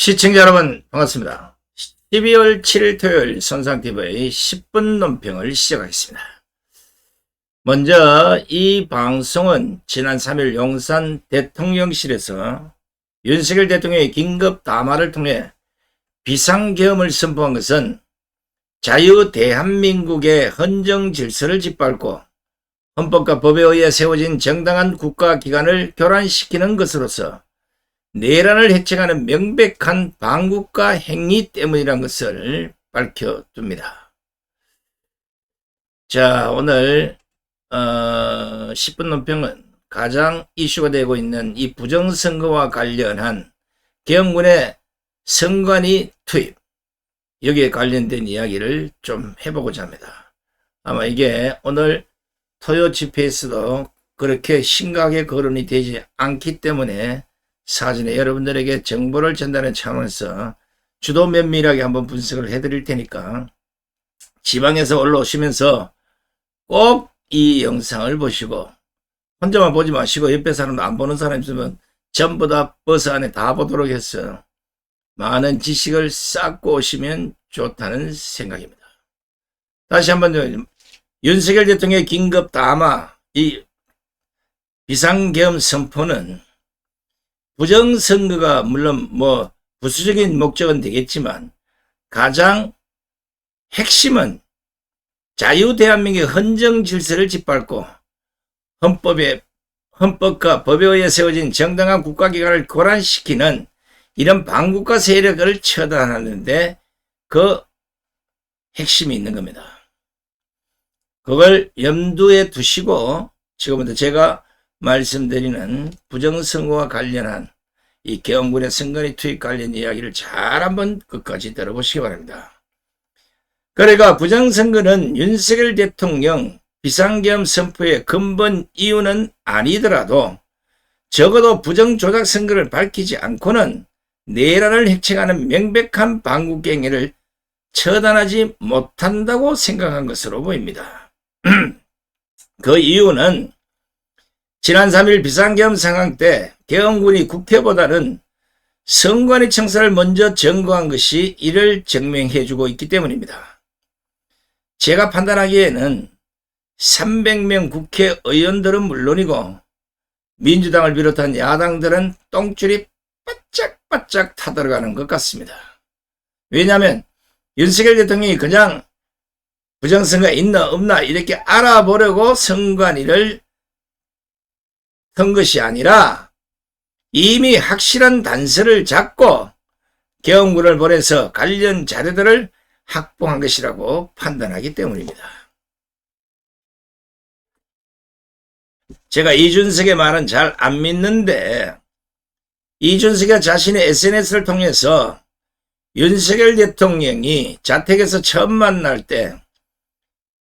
시청자 여러분 반갑습니다. 12월 7일 토요일 선상TV의 10분 논평을 시작하겠습니다. 먼저 이 방송은 지난 3일 용산 대통령실에서 윤석열 대통령의 긴급 담화를 통해 비상계엄을 선포한 것은 자유 대한민국의 헌정 질서를 짓밟고 헌법과 법에 의해 세워진 정당한 국가기관을 교란시키는 것으로서 내란을 해책하는 명백한 반국가 행위 때문이라는 것을 밝혀둡니다. 자, 오늘 10분 논평은 가장 이슈가 되고 있는 이 부정선거와 관련한 계엄군의 선관위 투입, 여기에 관련된 이야기를 좀 해보고자 합니다. 아마 이게 오늘 토요 집회에서도 그렇게 심각하게 거론이 되지 않기 때문에 사전에 여러분들에게 정보를 전달하는 차원에서 주도 면밀하게 한번 분석을 해드릴 테니까 지방에서 올라오시면서 꼭 이 영상을 보시고 혼자만 보지 마시고 옆에 사람도 안 보는 사람 있으면 전부 다 버스 안에 다 보도록 해서 많은 지식을 쌓고 오시면 좋다는 생각입니다. 다시 한번 윤석열 대통령의 긴급 담화, 이 비상계엄 선포는 부정선거가 물론 부수적인 목적은 되겠지만 가장 핵심은 자유 대한민국의 헌정 질서를 짓밟고 헌법과 법에 의해 세워진 정당한 국가기관을 교란시키는 이런 반국가 세력을 처단하는데 그 핵심이 있는 겁니다. 그걸 염두에 두시고 지금부터 제가 말씀드리는 부정선거와 관련한 이 계엄군의 선관위 투입 관련 이야기를 잘 한번 끝까지 들어보시기 바랍니다. 그러니까 부정선거는 윤석열 대통령 비상계엄 선포의 근본 이유는 아니더라도 적어도 부정조작선거를 밝히지 않고는 내란을 해책하는 명백한 반국행위를 처단하지 못한다고 생각한 것으로 보입니다. 그 이유는 지난 3일 비상계엄 상황 때 계엄군이 국회보다는 선관위 청사를 먼저 점거한 것이 이를 증명해주고 있기 때문입니다. 제가 판단하기에는 300명 국회의원들은 물론이고 민주당을 비롯한 야당들은 똥줄이 바짝바짝 타들어가는 것 같습니다. 왜냐하면 윤석열 대통령이 그냥 부정선거가 있나 없나 이렇게 알아보려고 선관위를 한 것이 아니라 이미 확실한 단서를 잡고 계엄군을 보내서 관련 자료들을 확보한 것이라고 판단하기 때문입니다. 제가 이준석의 말은 잘 안 믿는데 이준석이 자신의 SNS를 통해서 윤석열 대통령이 자택에서 처음 만날 때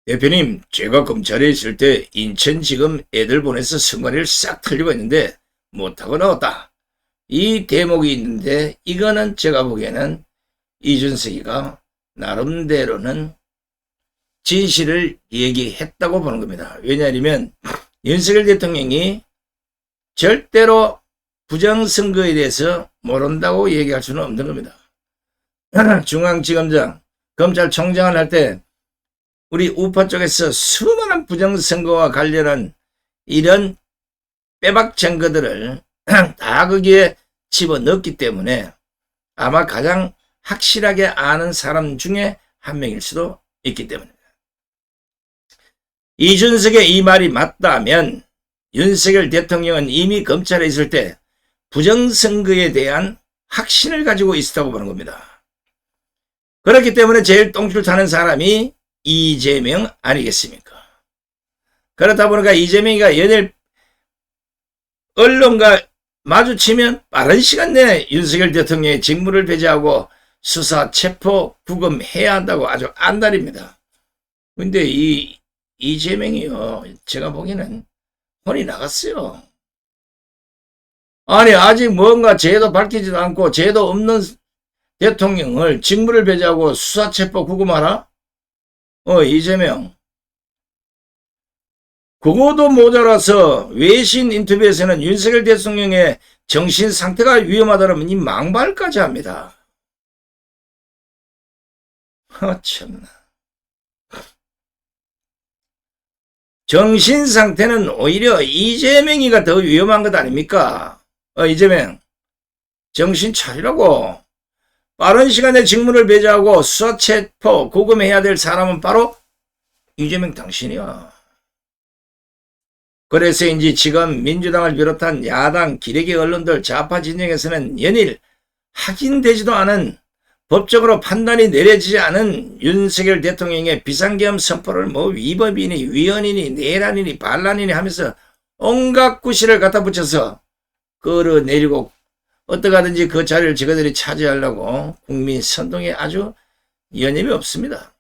대표님, 제가 검찰에 있을 때 인천지검 애들 보내서 선관위를 싹 털리고 했는데 못하고 나왔다. 이 대목이 있는데 이거는 제가 보기에는 이준석이가 나름대로는 진실을 얘기했다고 보는 겁니다. 왜냐하면 윤석열 대통령이 절대로 부정선거에 대해서 모른다고 얘기할 수는 없는 겁니다. 중앙지검장, 검찰총장을 할 때 우리 우파 쪽에서 수많은 부정선거와 관련한 이런 빼박 증거들을 다 거기에 집어넣기 때문에 아마 가장 확실하게 아는 사람 중에 한 명일 수도 있기 때문입니다. 이준석의 이 말이 맞다면 윤석열 대통령은 이미 검찰에 있을 때 부정선거에 대한 확신을 가지고 있었다고 보는 겁니다. 그렇기 때문에 제일 똥줄 타는 사람이 이재명 아니겠습니까? 그렇다 보니까 이재명이가 연일 언론과 마주치면 빠른 시간 내에 윤석열 대통령의 직무를 배제하고 수사, 체포, 구금해야 한다고 아주 안달입니다. 근데 이재명이요, 제가 보기에는 혼이 나갔어요. 아니, 아직 뭔가 죄도 밝히지도 않고 죄도 없는 대통령을 직무를 배제하고 수사, 체포, 구금하라? 이재명. 그거도 모자라서 외신 인터뷰에서는 윤석열 대통령의 정신 상태가 위험하다면 이 망발까지 합니다. 참나. 정신 상태는 오히려 이재명이가 더 위험한 것 아닙니까? 이재명, 정신 차리라고. 빠른 시간에 직무를 배제하고 수사체포 구금해야 될 사람은 바로 이재명 당신이야. 그래서인지 지금 민주당을 비롯한 야당 기레기 언론들 좌파 진영에서는 연일 확인되지도 않은, 법적으로 판단이 내려지지 않은 윤석열 대통령의 비상계엄 선포를 뭐 위법이니 위헌이니 내란이니 반란이니 하면서 온갖 구실을 갖다 붙여서 끌어내리고 어떻게 하든지 그 자리를 저희들이 차지하려고 국민 선동에 아주 여념이 없습니다.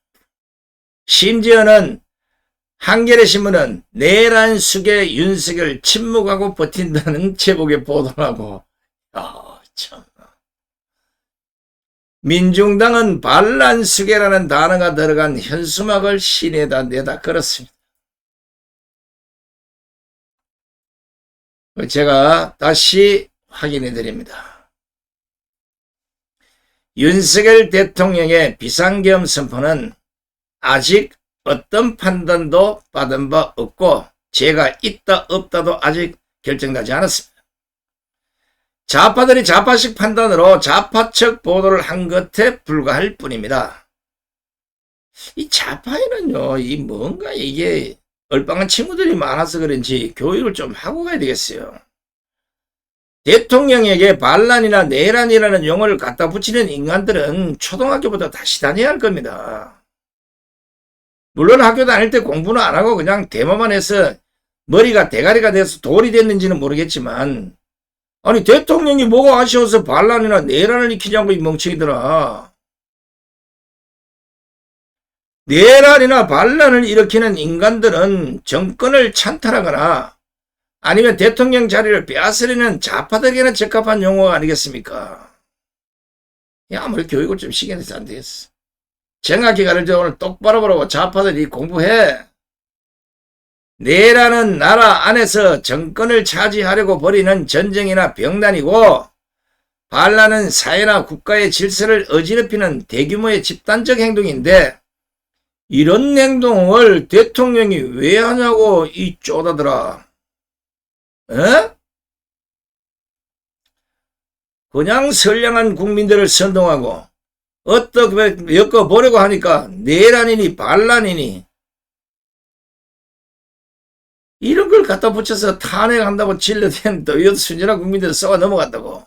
심지어는 한겨레 신문은 내란 속에 윤석열 침묵하고 버틴다는 제목의 보도를 하고, 참. 민중당은 반란수계라는 단어가 들어간 현수막을 시내에다 내다 걸었습니다. 제가 다시 확인해 드립니다. 윤석열 대통령의 비상계엄 선포는 아직 어떤 판단도 받은 바 없고 죄가 있다 없다도 아직 결정나지 않았습니다. 좌파들이 좌파식 판단으로 좌파측 보도를 한 것에 불과할 뿐입니다. 이 좌파에는요, 이 뭔가 이게 얼빵한 친구들이 많아서 그런지 교육을 좀 하고 가야 되겠어요. 대통령에게 반란이나 내란이라는 용어를 갖다 붙이는 인간들은 초등학교부터 다시 다녀야 할 겁니다. 물론 학교 다닐 때 공부는 안 하고 그냥 대모만 해서 머리가 대가리가 돼서 돌이 됐는지는 모르겠지만, 아니 대통령이 뭐가 아쉬워서 반란이나 내란을 일으키냐고 이 멍청이들아. 내란이나 반란을 일으키는 인간들은 정권을 찬탈하거나 아니면 대통령 자리를 빼앗으려는 좌파들에게는 적합한 용어가 아니겠습니까? 아무리 교육을 좀 시켜내서 안 되겠어. 정확히 가르쳐 오늘 똑바로 보라고. 좌파들이 공부해. 내란은 나라 안에서 정권을 차지하려고 벌이는 전쟁이나 병난이고, 반란은 사회나 국가의 질서를 어지럽히는 대규모의 집단적 행동인데, 이런 행동을 대통령이 왜 하냐고 이 쪼다더라. 그냥 선량한 국민들을 선동하고 어떻게 엮어보려고 하니까 내란이니 반란이니 이런 걸 갖다 붙여서 탄핵한다고 질러댄 또 이것도 순진한 국민들 쏘아 넘어갔다고.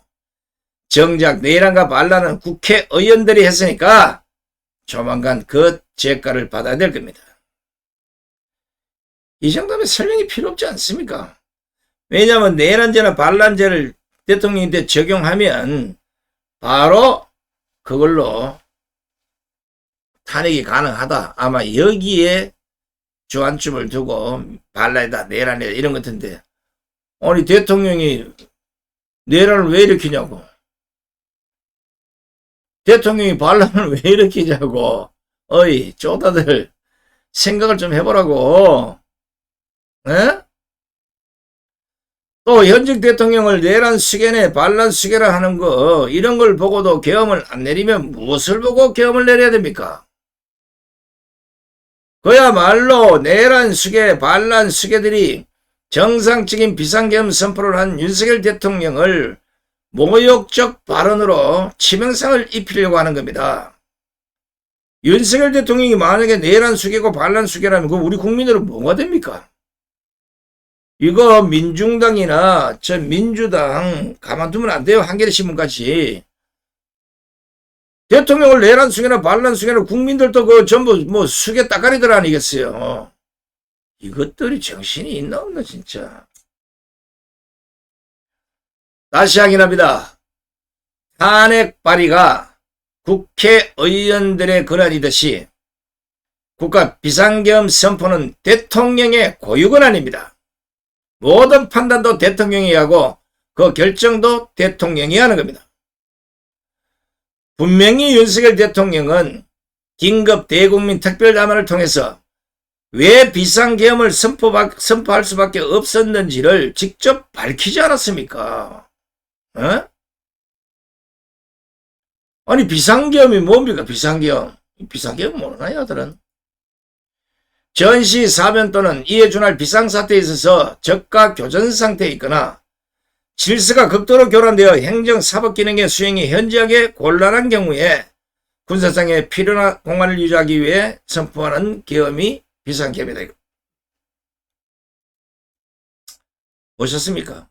정작 내란과 반란은 국회의원들이 했으니까 조만간 그 죄가를 받아야 될 겁니다. 이 정도면 설명이 필요 없지 않습니까? 왜냐하면 내란죄나 반란죄를 대통령한테 적용하면 바로 그걸로 탄핵이 가능하다. 아마 여기에 주안점을 두고 반란이다 내란이다 이런 것 같은데, 아니 대통령이 내란을 왜 일으키냐고, 대통령이 반란을 왜 일으키냐고. 어이 쪼다들 생각을 좀 해보라고. 또 현직 대통령을 내란 수괴네 반란 수괴라 하는 거, 이런 걸 보고도 계엄을 안 내리면 무엇을 보고 계엄을 내려야 됩니까? 그야말로 내란 수괴 반란 수괴들이 정상적인 비상계엄 선포를 한 윤석열 대통령을 모욕적 발언으로 치명상을 입히려고 하는 겁니다. 윤석열 대통령이 만약에 내란 수괴고 반란 수괴라면 그 우리 국민들은 뭐가 됩니까? 이거 민중당이나 저 민주당 가만두면 안 돼요. 한겨레 신문같이. 대통령을 내란 수괴나 반란 수괴나 국민들도 그 전부 뭐 수괴 따까리들 아니겠어요. 이것들이 정신이 있나 없나 진짜. 다시 확인합니다. 탄핵 발의가 국회의원들의 권한이듯이 국가 비상계엄 선포는 대통령의 고유 권한입니다. 모든 판단도 대통령이 하고 그 결정도 대통령이 하는 겁니다. 분명히 윤석열 대통령은 긴급 대국민 특별담화를 통해서 왜 비상계엄을 선포할 수밖에 없었는지를 직접 밝히지 않았습니까? 어? 아니 비상계엄이 뭡니까? 비상계엄 모르나요 아들은? 전시 사변 또는 이에 준할 비상사태에 있어서 적과 교전 상태에 있거나 질서가 극도로 교란되어 행정사법기능의 수행이 현저하게 곤란한 경우에 군사상의 필요나 공간을 유지하기 위해 선포하는 계엄이 비상계엄이다. 보셨습니까?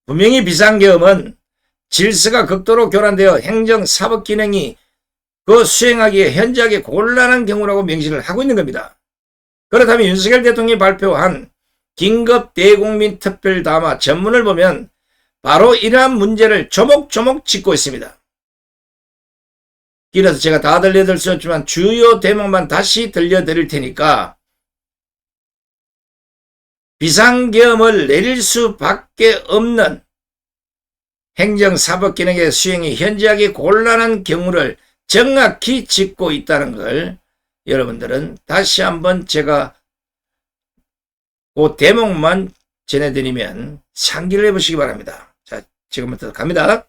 분명히 비상계엄은 질서가 극도로 교란되어 행정사법기능이 그 수행하기에 현저하게 곤란한 경우라고 명시를 하고 있는 겁니다. 그렇다면 윤석열 대통령이 발표한 긴급 대국민 특별 담화 전문을 보면 바로 이러한 문제를 조목조목 짚고 있습니다. 길어서 제가 다 들려드릴 수 없지만 주요 대목만 다시 들려드릴 테니까 비상계엄을 내릴 수밖에 없는 행정사법기능의 수행이 현저하게 곤란한 경우를 정확히 짚고 있다는 걸 여러분들은 다시 한번 제가 그 대목만 전해드리면 상기를 해보시기 바랍니다. 자, 지금부터 갑니다.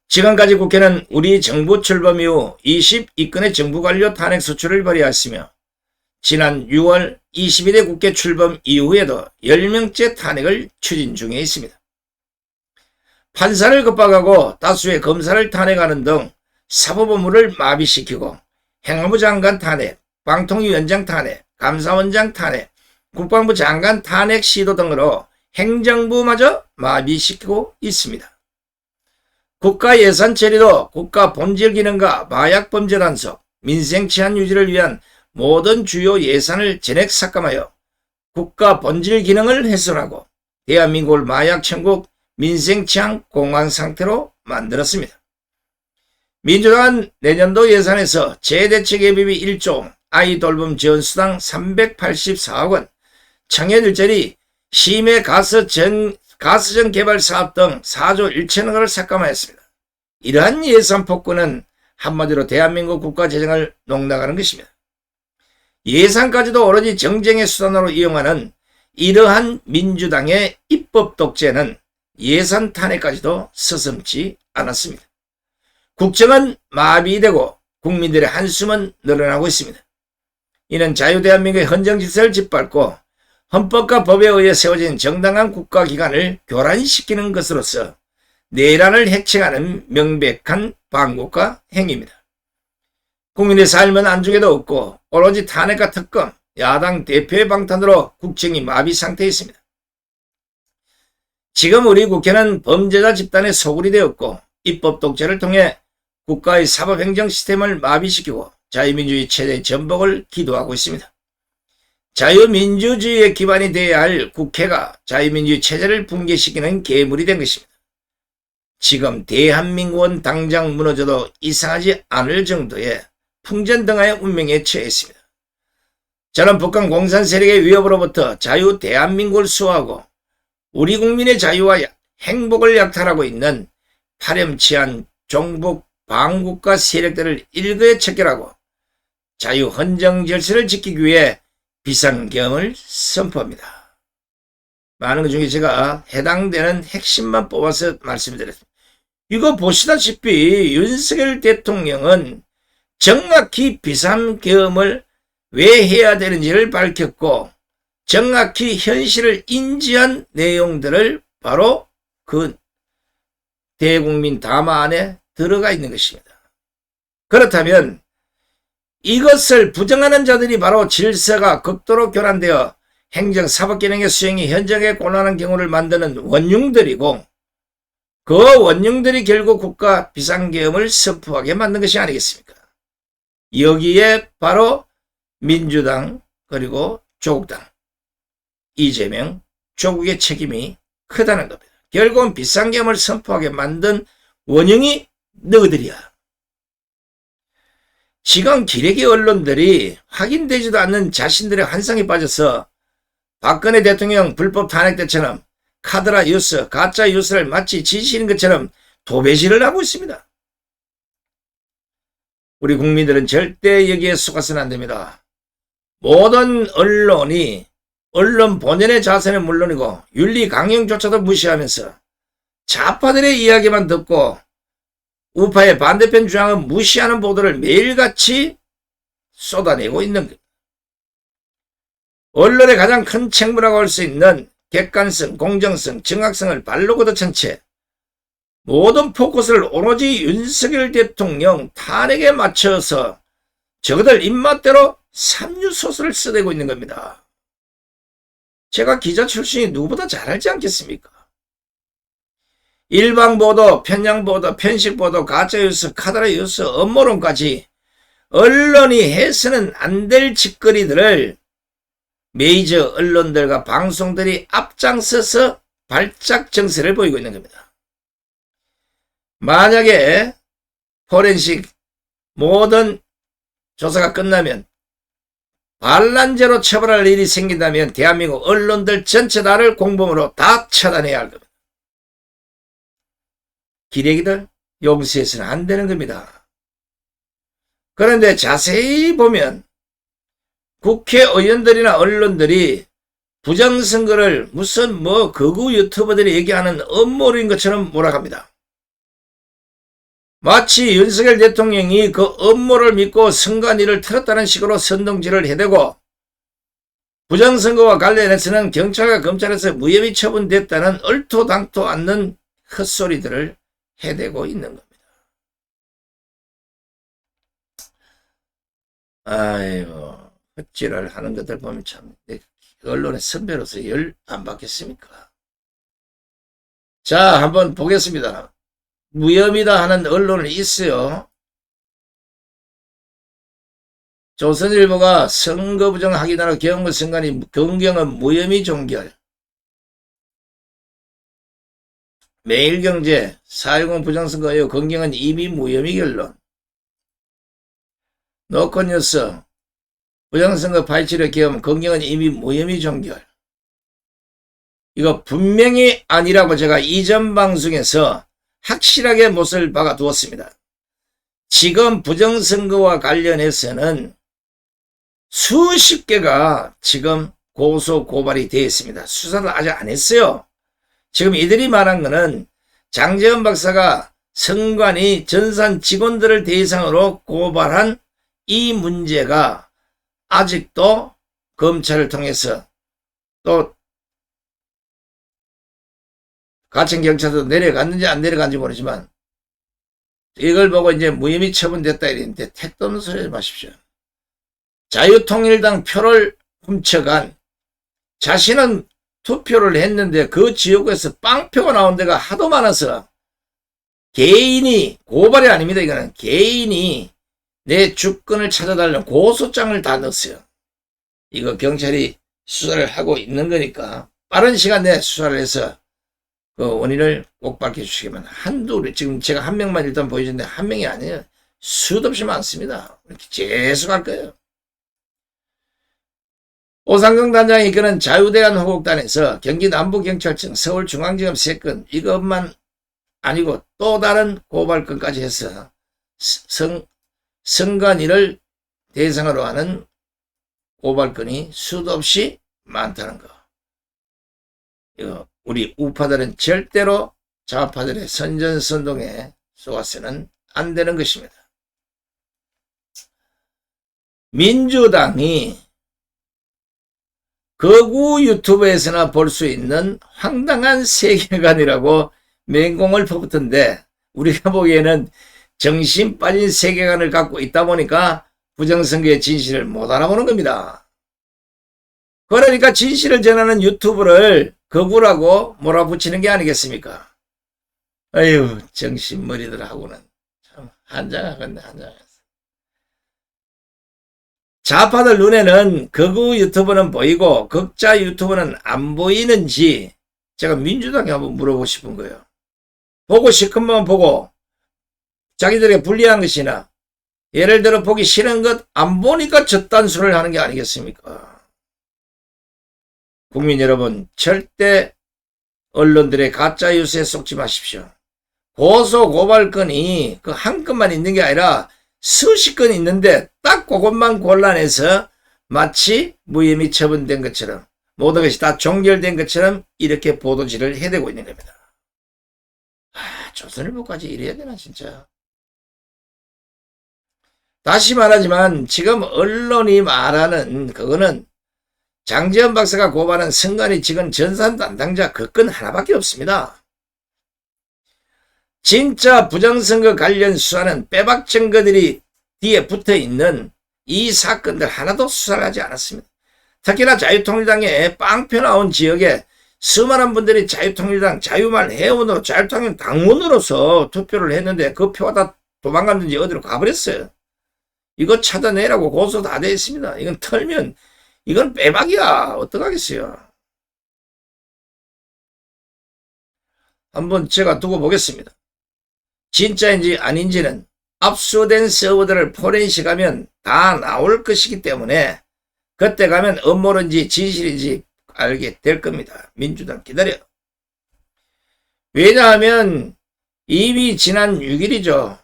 지금까지 국회는 우리 정부 출범 이후 22건의 정부 관료 탄핵 소추를 발의하였으며 지난 6월 22대 국회 출범 이후에도 10명째 탄핵을 추진 중에 있습니다. 판사를 급박하고 다수의 검사를 탄핵하는 등 사법업무를 마비시키고 행안부 장관 탄핵, 방통위원장 탄핵, 감사원장 탄핵, 국방부 장관 탄핵 시도 등으로 행정부마저 마비시키고 있습니다. 국가 예산 처리도 국가 본질 기능과 마약 범죄 단속, 민생 치안 유지를 위한 모든 주요 예산을 전액 삭감하여 국가 본질 기능을 훼손하고 대한민국을 마약 천국, 민생 치안 공황 상태로 만들었습니다. 민주당은 내년도 예산에서 재대책 예비비 1조, 아이 돌봄 지원수당 384억 원, 청년 일자리, 심해 가스전 개발 사업 등 4조 1천억 원을 삭감하였습니다. 이러한 예산 폭군은 한마디로 대한민국 국가 재정을 농락하는 것입니다. 예산까지도 오로지 정쟁의 수단으로 이용하는 이러한 민주당의 입법 독재는 예산 탄핵까지도 서슴지 않았습니다. 국정은 마비되고 국민들의 한숨은 늘어나고 있습니다. 이는 자유대한민국의 헌정질서를 짓밟고 헌법과 법에 의해 세워진 정당한 국가기관을 교란시키는 것으로서 내란을 해칭하는 명백한 반국가 행위입니다. 국민의 삶은 안중에도 없고 오로지 탄핵과 특검, 야당 대표의 방탄으로 국정이 마비 상태에 있습니다. 지금 우리 국회는 범죄자 집단의 소굴이 되었고 입법 독재를 통해 국가의 사법행정 시스템을 마비시키고 자유민주주의 체제의 전복을 기도하고 있습니다. 자유민주주의의 기반이 되어야 할 국회가 자유민주주의 체제를 붕괴시키는 괴물이 된 것입니다. 지금 대한민국은 당장 무너져도 이상하지 않을 정도의 풍전등화의 운명에 처했습니다. 저는 북한 공산 세력의 위협으로부터 자유 대한민국을 수호하고 우리 국민의 자유와 행복을 약탈하고 있는 파렴치한 종북 반국가 세력들을 일거에 척결하고 자유 헌정 질서를 지키기 위해 비상계엄을 선포합니다. 많은 것 중에 제가 해당되는 핵심만 뽑아서 말씀드렸습니다. 이거 보시다시피 윤석열 대통령은 정확히 비상계엄을 왜 해야 되는지를 밝혔고 정확히 현실을 인지한 내용들을 바로 그 대국민 담화 안에 들어가 있는 것입니다. 그렇다면 이것을 부정하는 자들이 바로 질서가 극도로 교란되어 행정사법기능의 수행이 현저하게 곤란한 경우를 만드는 원흉들이고 그 원흉들이 결국 국가 비상계엄을 선포하게 만든 것이 아니겠습니까? 여기에 바로 민주당 그리고 조국당, 이재명, 조국의 책임이 크다는 겁니다. 결국은 비상계엄을 선포하게 만든 원흉이 너희들이야. 지금 기레기 언론들이 확인되지도 않는 자신들의 환상에 빠져서 박근혜 대통령 불법 탄핵 때처럼 카드라 뉴스, 가짜 뉴스를 마치 지시는 것처럼 도배질을 하고 있습니다. 우리 국민들은 절대 여기에 속아서는 안 됩니다. 모든 언론이 언론 본연의 자세는 물론이고 윤리 강령조차도 무시하면서 좌파들의 이야기만 듣고 우파의 반대편 주장은 무시하는 보도를 매일같이 쏟아내고 있는 것. 언론의 가장 큰 책무라고 할 수 있는 객관성, 공정성, 정확성을 발로 걷어찬 채 모든 포커스를 오로지 윤석열 대통령 탄핵에 맞춰서 저그들 입맛대로 삼류소설을 써대고 있는 겁니다. 제가 기자 출신이 누구보다 잘 알지 않겠습니까? 일방보도, 편향보도, 편식보도, 가짜뉴스, 카더라뉴스, 음모론까지 언론이 해서는 안 될 짓거리들을 메이저 언론들과 방송들이 앞장서서 발작 정세를 보이고 있는 겁니다. 만약에 포렌식 모든 조사가 끝나면 반란죄로 처벌할 일이 생긴다면 대한민국 언론들 전체 다를 공범으로 다 처단해야 할 겁니다. 기레기들 용서해서는 안 되는 겁니다. 그런데 자세히 보면 국회의원들이나 언론들이 부정선거를 무슨 극우 유튜버들이 얘기하는 음모인 것처럼 몰아갑니다. 마치 윤석열 대통령이 그 음모를 믿고 선관위를 틀었다는 식으로 선동질을 해대고 부정선거와 관련해서는 경찰과 검찰에서 무혐의 처분됐다는 얼토당토 않는 헛소리들을 해대고 있는 겁니다. 아이고, 헛질을 하는 것들 보면 참 언론의 선배로서 열 안 받겠습니까? 자, 한번 보겠습니다. 무혐의다 하는 언론은 있어요. 조선일보가 선거 부정 확인하러 경고 선관위 경경은 무혐의 종결. 매일경제 4.10 부정선거 이후 경경은 이미 무혐의 결론. 노컷뉴스 부정선거 파헤치려 기업 경경은 이미 무혐의 종결. 이거 분명히 아니라고 제가 이전 방송에서 확실하게 못을 박아두었습니다. 지금 부정선거와 관련해서는 수십 개가 지금 고소 고발이 되어 있습니다. 수사를 아직 안 했어요. 지금 이들이 말한 거는 장제원 박사가 선관위 전산 직원들을 대상으로 고발한 이 문제가 아직도 검찰을 통해서 또 가천경찰도 내려갔는지 안 내려간지 모르지만 이걸 보고 이제 무혐의 처분됐다 이랬는데 택도 없는 소리 하지 마십시오. 자유통일당 표를 훔쳐간 자신은 투표를 했는데 그 지역구에서 빵표가 나온 데가 하도 많아서 개인이 고발이 아닙니다. 이거는 개인이 내 주권을 찾아달라는 고소장을 다 넣었어요. 이거 경찰이 수사를 하고 있는 거니까 빠른 시간 내에 수사를 해서 그 원인을 꼭 밝혀주시기만. 지금 제가 한 명만 일단 보여줬는데 한 명이 아니에요. 수도 없이 많습니다. 이렇게 계속 할 거예요. 오상경 단장이 이끄는 자유대한 호국단에서 경기 남부경찰청 서울중앙지검 3건 이것만 아니고 또 다른 고발건까지 해서 선관위를 대상으로 하는 고발건이 수도 없이 많다는 거. 이거 우리 우파들은 절대로 좌파들의 선전선동에 속아서는 안 되는 것입니다. 민주당이 극우 유튜브에서나 볼 수 있는 황당한 세계관이라고 맹공을 퍼붓던데 우리가 보기에는 정신 빠진 세계관을 갖고 있다 보니까 부정선거의 진실을 못 알아보는 겁니다. 그러니까 진실을 전하는 유튜브를 극우라고 몰아붙이는 게 아니겠습니까? 아유, 정신머리들하고는 참 한장하겠네, 한장하겠어. 좌파들 눈에는 극우 유튜브는 보이고 극자 유튜브는 안 보이는지 제가 민주당에 한번 물어보고 싶은 거예요. 보고 싶은 만 보고 자기들에게 불리한 것이나 예를 들어 보기 싫은 것 안 보니까 저딴소리를 하는 게 아니겠습니까? 국민 여러분, 절대 언론들의 가짜 뉴스에 속지 마십시오. 고소 고발건이 그 한 건만 있는 게 아니라 수십 건 있는데 딱 그것만 골라내서 마치 무혐의 처분된 것처럼 모든 것이 다 종결된 것처럼 이렇게 보도지를 해대고 있는 겁니다. 조선일보까지 이래야 되나 진짜. 다시 말하지만 지금 언론이 말하는 그거는 장제원 박사가 고발한 선관위 직원 전산 담당자 그 건 하나밖에 없습니다. 진짜 부정선거 관련 수사는 빼박 증거들이 뒤에 붙어있는 이 사건들 하나도 수사를 하지 않았습니다. 특히나 자유통일당에 빵표 나온 지역에 수많은 분들이 자유통일당 자유말 회원으로 자유통일 당원으로서 투표를 했는데 그 표가 다 도망갔는지 어디로 가버렸어요. 이거 찾아내라고 고소 다 돼 있습니다. 이건 털면 이건 빼박이야. 어떡하겠어요. 한번 제가 두고 보겠습니다. 진짜인지 아닌지는 압수된 서버들을 포렌식하면 다 나올 것이기 때문에 그때 가면 음모론인지 진실인지 알게 될 겁니다. 민주당 기다려. 왜냐하면 이미 지난 6일이죠.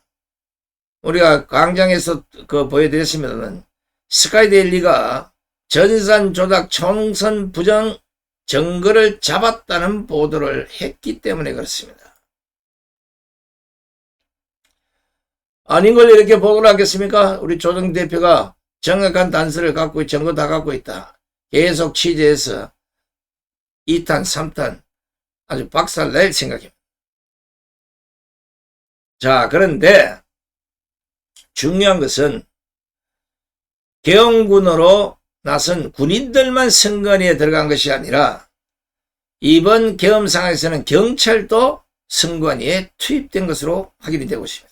우리가 광장에서 보여드렸습니다만 스카이데일리가 전산 조작 총선 부정 증거를 잡았다는 보도를 했기 때문에 그렇습니다. 아닌 걸 이렇게 보도를 하겠습니까? 우리 조정 대표가 정확한 단서를 갖고 증거 다 갖고 있다. 계속 취재해서 2탄, 3탄 아주 박살 낼 생각입니다. 자, 그런데 중요한 것은 계엄군으로 나선 군인들만 선관위에 들어간 것이 아니라 이번 계엄 상황에서는 경찰도 선관위에 투입된 것으로 확인이 되고 있습니다.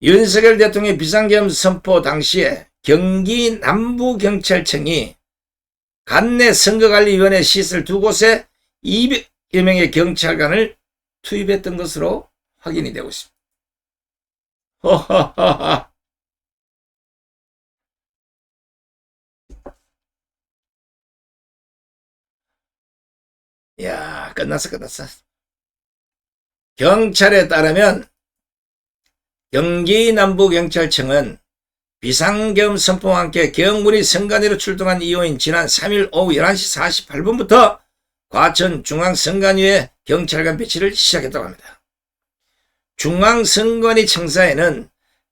윤석열 대통령의 비상계엄 선포 당시에 경기 남부경찰청이 관내 선거관리위원회 시설 두 곳에 200여 명의 경찰관을 투입했던 것으로 확인이 되고 있습니다. 허하하하. 야, 끝났어. 경찰에 따르면 경기 남부경찰청은 비상계엄 선포와 함께 계엄군이 선관위로 출동한 이후인 지난 3일 오후 11시 48분부터 과천 중앙선관위에 경찰관 배치를 시작했다고 합니다. 중앙선관위 청사에는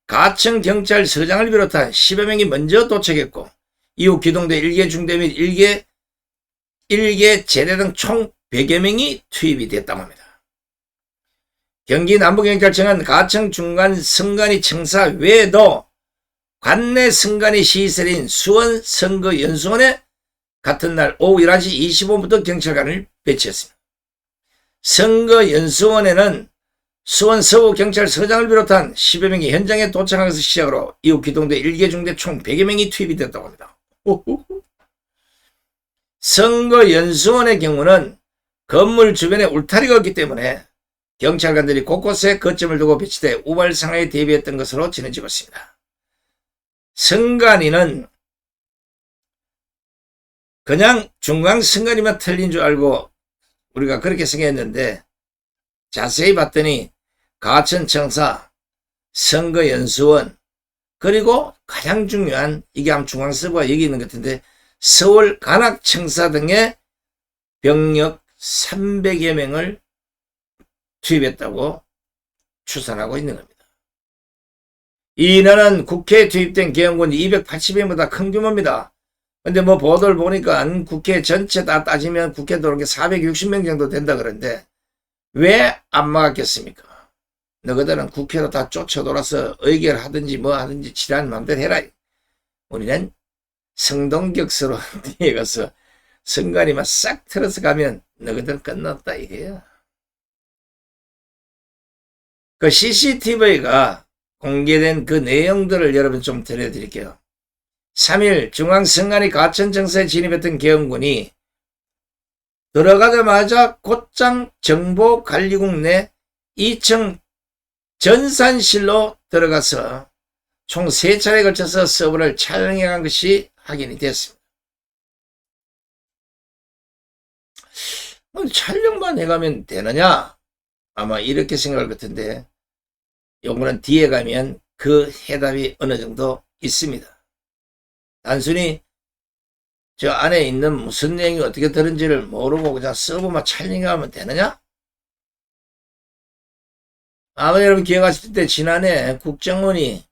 가천경찰서장을 비롯한 10여 명이 먼저 도착했고 이후 기동대 1개 중대 및 1개 제대 등 총 100여 명이 투입이 됐다고 합니다. 경기 남부경찰청은 가천 중간선관위 청사 외에도 관내 선관위 시설인 수원선거연수원에 같은 날 오후 11시 25분부터 경찰관을 배치했습니다. 선거연수원에는 수원 서부경찰서장을 비롯한 10여 명이 현장에 도착한 것을 시작으로 이후 기동대 1개 중대 총 100여 명이 투입이 됐다고 합니다. 선거연수원의 경우는 건물 주변에 울타리가 없기 때문에 경찰관들이 곳곳에 거점을 두고 배치돼 우발 상황에 대비했던 것으로 전해지고 있습니다. 선관위는 그냥 중앙선관위만 틀린 줄 알고 우리가 그렇게 생각했는데 자세히 봤더니 가천청사, 선거연수원, 그리고 가장 중요한 이게 아마 중앙서부가 여기 있는 것 같은데 서울 관악청사 등의 병력 300여 명을 투입했다고 추산하고 있는 겁니다. 이 인원은 국회에 투입된 계엄군 280명보다 큰 규모입니다. 근데 뭐 보도를 보니까 국회 전체 다 따지면 국회 들어온 게 460명 정도 된다 그러는데 왜 안 막았겠습니까? 너희들은 국회로 다 쫓아돌아서 의결하든지 뭐 하든지 지랄 맘대로 해라. 우리는 성동격서로 뒤에 가서 선관위만 싹 틀어서 가면 너희들은 끝났다 이거야. 그 CCTV가 공개된 그 내용들을 여러분 좀 들려드릴게요. 3일 중앙선관위 가천청사에 진입했던 계엄군이 들어가자마자 곧장 정보관리국 내 2층 전산실로 들어가서 총 3차례에 걸쳐서 서버를 촬영해 간 것이 확인이 됐습니다. 촬영만 해가면 되느냐? 아마 이렇게 생각할 것 같은데 요거는 뒤에 가면 그 해답이 어느 정도 있습니다. 단순히 저 안에 있는 무슨 내용이 어떻게 들은지를 모르고 그냥 서버만 촬영하면 되느냐? 아마 여러분 기억하실 때 지난해 국정원이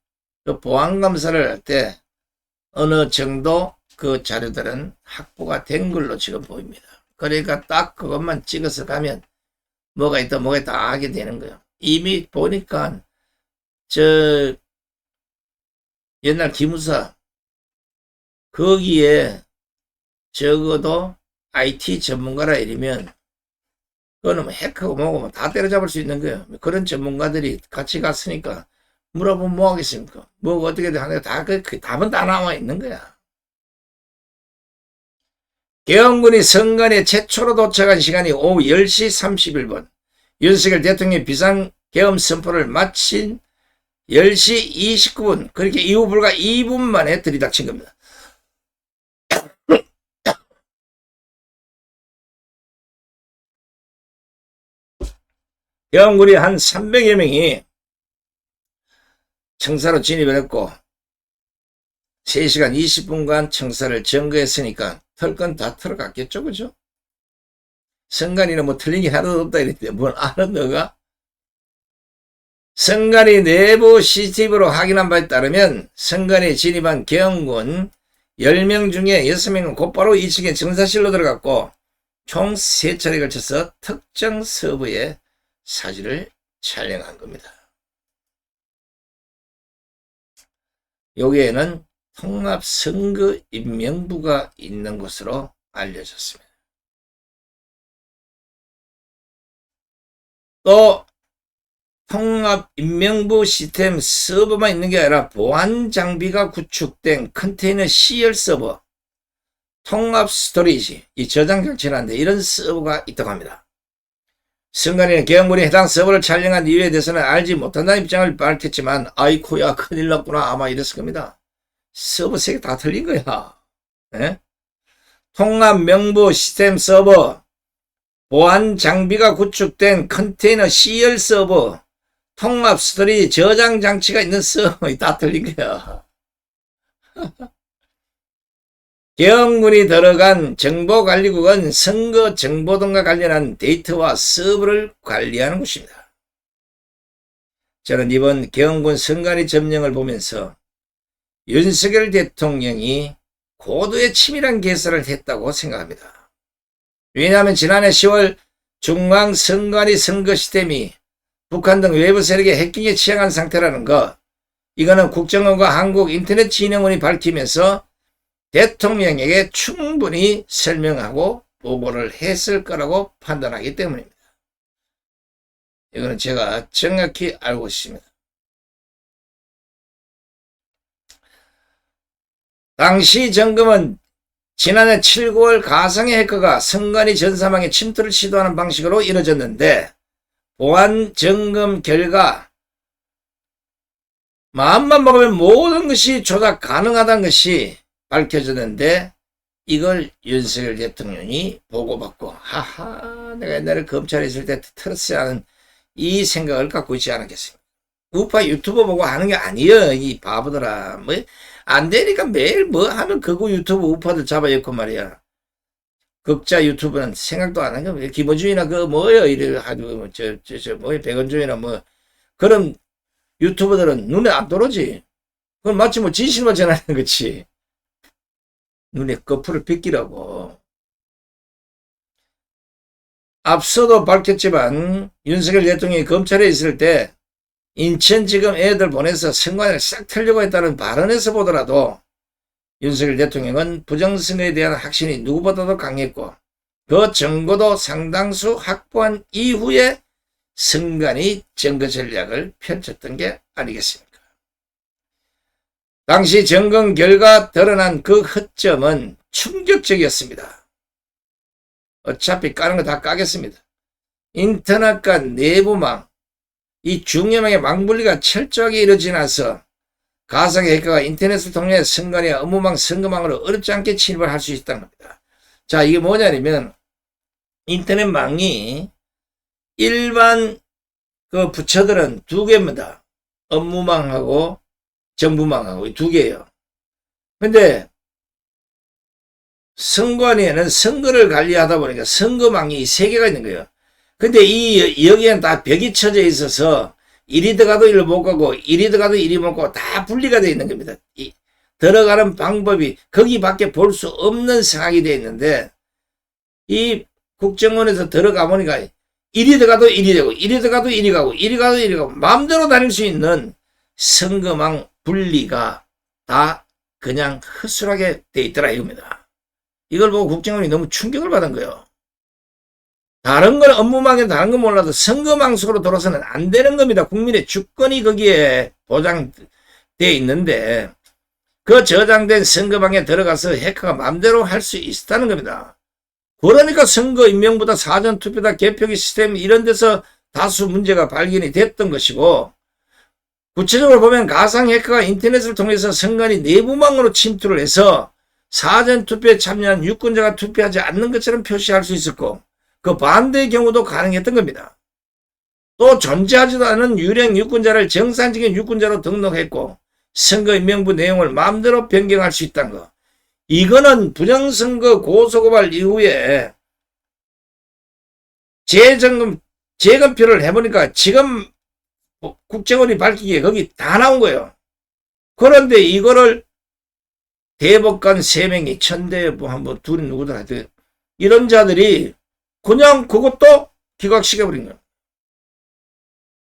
그 보안감사를 할 때 어느 정도 그 자료들은 확보가 된 걸로 지금 보입니다. 그러니까 딱 그것만 찍어서 가면 뭐가 있다 뭐가 있다 하게 되는 거예요. 이미 보니까 저 옛날 기무사 거기에 적어도 IT 전문가라 이러면 그거는 뭐 해커고 뭐고 뭐 다 때려잡을 수 있는 거예요. 그런 전문가들이 같이 갔으니까 물어보면 뭐 하겠습니까? 뭐 어떻게 하는가 다 그 답은 다 나와 있는 거야. 계엄군이 선관에 최초로 도착한 시간이 오후 10시 31분. 윤석열 대통령이 비상계엄 선포를 마친 10시 29분. 그렇게 이후 불과 2분 만에 들이닥친 겁니다. 계엄군이 한 300여 명이 청사로 진입을 했고 3시간 20분간 청사를 점거했으니까 털 건 다 털어갔겠죠, 그죠? 선관위는 뭐 틀린 게 하나도 없다 이랬는데 뭘 알아 너가? 선관위 내부 CCTV로 확인한 바에 따르면 선관위에 진입한 계엄군 10명 중에 6명은 곧바로 2층에 정사실로 들어갔고 총 3차례에 걸쳐서 특정 서버에 사진을 촬영한 겁니다. 여기에는 통합선거인명부가 있는 것으로 알려졌습니다. 또 통합인명부 시스템 서버만 있는 게 아니라 보안 장비가 구축된 컨테이너 CL 서버, 통합 스토리지, 이 저장 장치라는데 이런 서버가 있다고 합니다. 선관위는 계엄군이 해당 서버를 촬영한 이유에 대해서는 알지 못한다는 입장을 밝혔지만 아이쿠야 큰일 났구나 아마 이랬을 겁니다. 서버 3개 다 틀린 거야. 예? 통합명부 시스템 서버, 보안 장비가 구축된 컨테이너 CL 서버, 통합 스토리 저장 장치가 있는 서버 다 틀린 거야. 계엄군이 들어간 정보관리국은 선거 정보 등과 관련한 데이터와 서버를 관리하는 곳입니다. 저는 이번 계엄군 선관위 점령을 보면서 윤석열 대통령이 고도의 치밀한 계산을 했다고 생각합니다. 왜냐하면 지난해 10월 중앙선관위 선거 시스템이 북한 등 외부 세력의 해킹에 취약한 상태라는 것, 이거는 국정원과 한국인터넷진흥원이 밝히면서 대통령에게 충분히 설명하고 보고를 했을 거라고 판단하기 때문입니다. 이거는 제가 정확히 알고 있습니다. 당시 점검은 지난해 7, 9월 가상의 해커가 선관위 전사망에 침투를 시도하는 방식으로 이뤄졌는데 보안 점검 결과 마음만 먹으면 모든 것이 조작 가능하다는 것이 밝혀졌는데 이걸 윤석열 대통령이 보고받고 하하 내가 옛날에 검찰에 있을 때 틀었어야 하는 이 생각을 갖고 있지 않았겠습니까? 우파 유튜버 보고 하는 게 아니에요. 이 바보들아. 뭐 안 되니까 매일 뭐 하면 그거 유튜브 우파들 잡아였고 말이야. 극자 유튜브는 생각도 안 하는 거. 김어준이나 그 뭐예요 이래 하고 뭐 백원준이나 뭐 그런 유튜버들은 눈에 안 들어오지. 그건 마치 뭐 진실만 전하는 거지. 눈에 거풀을 빗기라고. 앞서도 밝혔지만 윤석열 대통령이 검찰에 있을 때 인천지검 애들 보내서 선관위를 싹 틀려고 했다는 발언에서 보더라도 윤석열 대통령은 부정선거에 대한 확신이 누구보다도 강했고 그 정보도 상당수 확보한 이후에 선관위 점거 전략을 펼쳤던 게 아니겠습니까? 당시 점검 결과 드러난 그 허점은 충격적이었습니다. 어차피 까는 거 다 까겠습니다. 인터넷과 내부망, 이 중요망의 망분리가 철저하게 이루어지지 않아서 가상의 해커가 인터넷을 통해 선관위와 업무망, 선거망으로 어렵지 않게 침입을 할 수 있다는 겁니다. 자, 이게 뭐냐면 인터넷망이 일반 그 부처들은 2개입니다. 업무망하고 정부망하고 2개예요. 근데 선관위에는 선거를 관리하다 보니까 선거망이 3개가 있는 거예요. 근데 여기에는 다 벽이 쳐져 있어서 이리 들어가도 이리 못 가고 이리 들어가도 이리 못 가고 다 분리가 되어 있는 겁니다. 들어가는 방법이 거기밖에 볼 수 없는 상황이 되어 있는데 이 국정원에서 들어가 보니까 이리 들어가도 이리 되고 이리 들어가도 이리 가고 이리 가도 이리 가고 마음대로 다닐 수 있는 선거망 분리가 다 그냥 허술하게 돼 있더라 이겁니다. 이걸 보고 국정원이 너무 충격을 받은 거예요. 다른 건 업무망에 다른 건 몰라도 선거망 속으로 들어서는 안 되는 겁니다. 국민의 주권이 거기에 보장되어 있는데 그 저장된 선거망에 들어가서 해커가 마음대로 할 수 있다는 겁니다. 그러니까 선거 임명보다 사전투표다 개표기 시스템 이런 데서 다수 문제가 발견이 됐던 것이고 구체적으로 보면 가상 해커가 인터넷을 통해서 선관위 내부망으로 침투를 해서 사전투표에 참여한 유권자가 투표하지 않는 것처럼 표시할 수 있었고 그 반대의 경우도 가능했던 겁니다. 또 존재하지도 않은 유령 유권자를 정상적인 유권자로 등록했고 선거 임명부 내용을 마음대로 변경할 수 있다는 거. 이거는 부정선거 고소고발 이후에 재검표를 해보니까 지금 국정원이 밝히기에 거기 다 나온 거예요. 그런데 이거를 대법관 3명이 천대부 한번 둘이 누구들 하여튼 이런 자들이 그냥 그것도 기각시켜버린 거예요.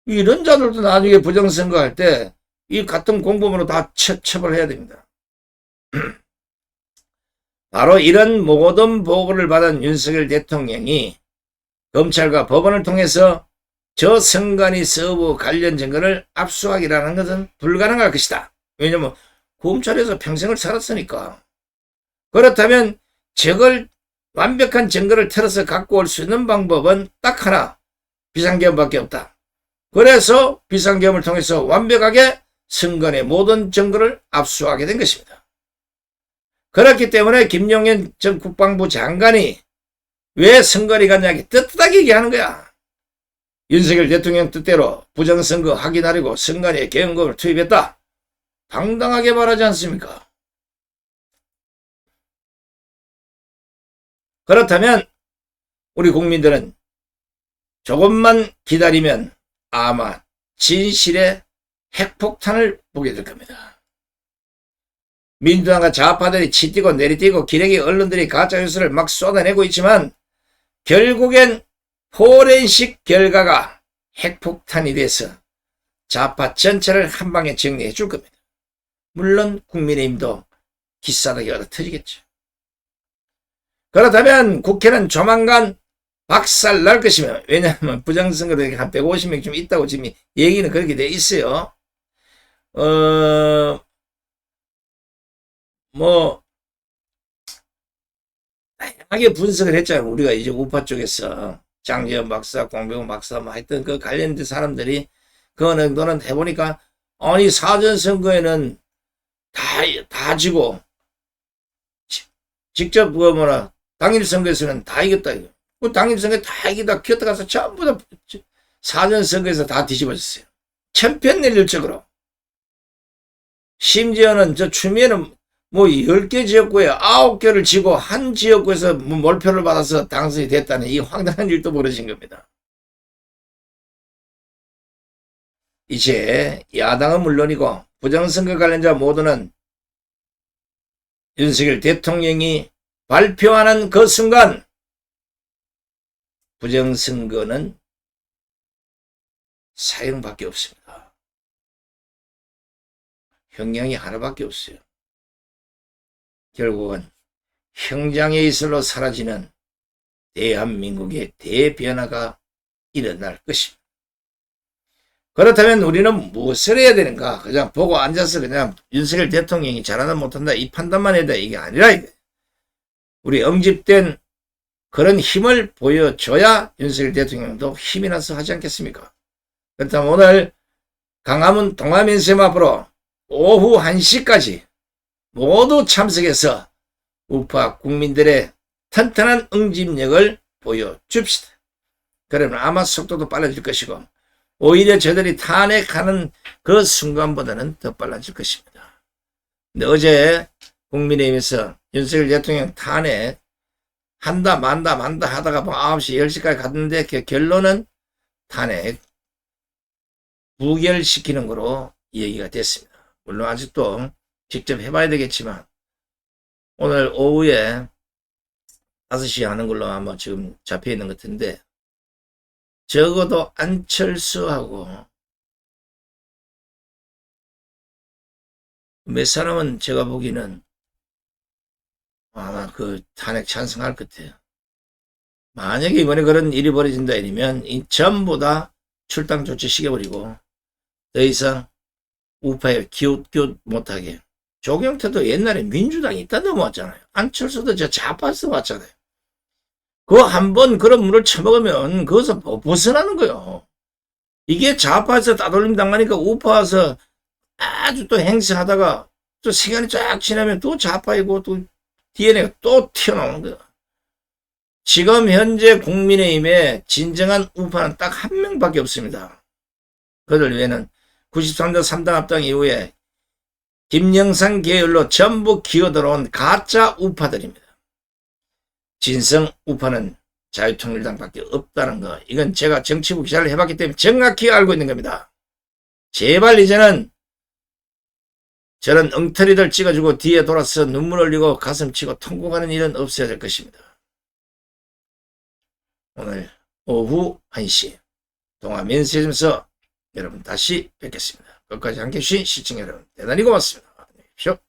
이런 자들도 나중에 부정선거 할 때 이 같은 공범으로 다 처벌해야 됩니다. 바로 이런 모든 보고를 받은 윤석열 대통령이 검찰과 법원을 통해서 저 선관위 서버 관련 증거를 압수하기라는 것은 불가능할 것이다. 왜냐하면 검찰에서 평생을 살았으니까. 그렇다면 저걸 완벽한 증거를 털어서 갖고 올 수 있는 방법은 딱 하나, 비상계엄밖에 없다. 그래서 비상계엄을 통해서 완벽하게 선관위의 모든 증거를 압수하게 된 것입니다. 그렇기 때문에 김용현 전 국방부 장관이 왜 선관위 갔냐 떳떳하게 얘기하는 거야. 윤석열 대통령 뜻대로 부정선거 확인하려고 선관위에 계엄금을 투입했다. 당당하게 말하지 않습니까? 그렇다면 우리 국민들은 조금만 기다리면 아마 진실의 핵폭탄을 보게 될 겁니다. 민주당과 좌파들이 치뛰고 내리뛰고 기레기 언론들이 가짜뉴스를 막 쏟아내고 있지만 결국엔 포렌식 결과가 핵폭탄이 돼서 좌파 전체를 한 방에 정리해 줄 겁니다. 물론 국민의힘도 기싸대기 얻어 터지겠죠. 그렇다면 국회는 조만간 박살 날 것이며, 왜냐하면 부정선거도 한 150명 좀 있다고 지금 얘기는 그렇게 돼 있어요. 다양하게 분석을 했잖아요. 우리가 이제 우파 쪽에서 장재현 박사, 공병호 박사 뭐 하여튼 그 관련된 사람들이 그거는 너는 해보니까 아니 사전선거에는 다 지고 직접 당일선거에서는 다 이겼다 이거. 그 당일선거에 다 이기다 기어다 가서 전부 다 사전선거에서 다 뒤집어졌어요. 천편일률적으로. 심지어는 저 추미애는 뭐 10개 지역구에 9개를 지고 한 지역구에서 몰표를 받아서 당선이 됐다는 이 황당한 일도 벌어진 겁니다. 이제 야당은 물론이고 부정선거 관련자 모두는 윤석열 대통령이 발표하는 그 순간 부정선거는 사형밖에 없습니다. 형량이 하나밖에 없어요. 결국은 형장의 이슬로 사라지는 대한민국의 대변화가 일어날 것입니다. 그렇다면 우리는 무엇을 해야 되는가? 그냥 보고 앉아서 그냥 윤석열 대통령이 잘한다 못한다 이 판단만 해야 돼. 이게 아니라 우리 응집된 그런 힘을 보여줘야 윤석열 대통령도 힘이 나서 하지 않겠습니까? 그렇다면 오늘 강화문 동아면세점 앞으로 오후 1시까지 모두 참석해서 우파 국민들의 튼튼한 응집력을 보여줍시다. 그러면 아마 속도도 빨라질 것이고 오히려 저들이 탄핵하는 그 순간보다는 더 빨라질 것입니다. 근데 어제 국민의힘에서 윤석열 대통령 탄핵 한다 만다 하다가 9시 10시까지 갔는데 그 결론은 탄핵 부결시키는 거로 얘기가 됐습니다. 물론 아직도 직접 해봐야 되겠지만 오늘 오후에 5시에 하는 걸로 아마 지금 잡혀 있는 것 같은데 적어도 안철수하고 몇 사람은 제가 보기에는 아마 그 탄핵 찬성할 것 같아요. 만약에 이번에 그런 일이 벌어진다 이러면 전부 다 출당 조치 시켜버리고 더 이상 우파에 기웃기웃 못하게. 조경태도 옛날에 민주당이 있다 넘어왔잖아요. 안철수도 저 좌파에서 왔잖아요. 그거 한번 그런 물을 처먹으면 그것은 벗어나는 거예요. 이게 좌파에서 따돌림 당하니까 우파에서 아주 또 행세하다가 또 시간이 쫙 지나면 또 좌파이고 또 DNA가 또 튀어나오는 거예요. 지금 현재 국민의힘에 진정한 우파는 딱 한 명밖에 없습니다. 그들 외에는 93년 3당 합당 이후에 김영삼 계열로 전부 기어들어온 가짜 우파들입니다. 진성 우파는 자유통일당밖에 없다는 거. 이건 제가 정치부 기자를 해봤기 때문에 정확히 알고 있는 겁니다. 제발 이제는 저런 엉터리들 찍어주고 뒤에 돌아서 눈물 흘리고 가슴 치고 통곡하는 일은 없어야 될 것입니다. 오늘 오후 1시 동아면세점에서 여러분 다시 뵙겠습니다. 끝까지 함께해 주신 시청자 여러분 대단히 고맙습니다. 안녕히 계십시오.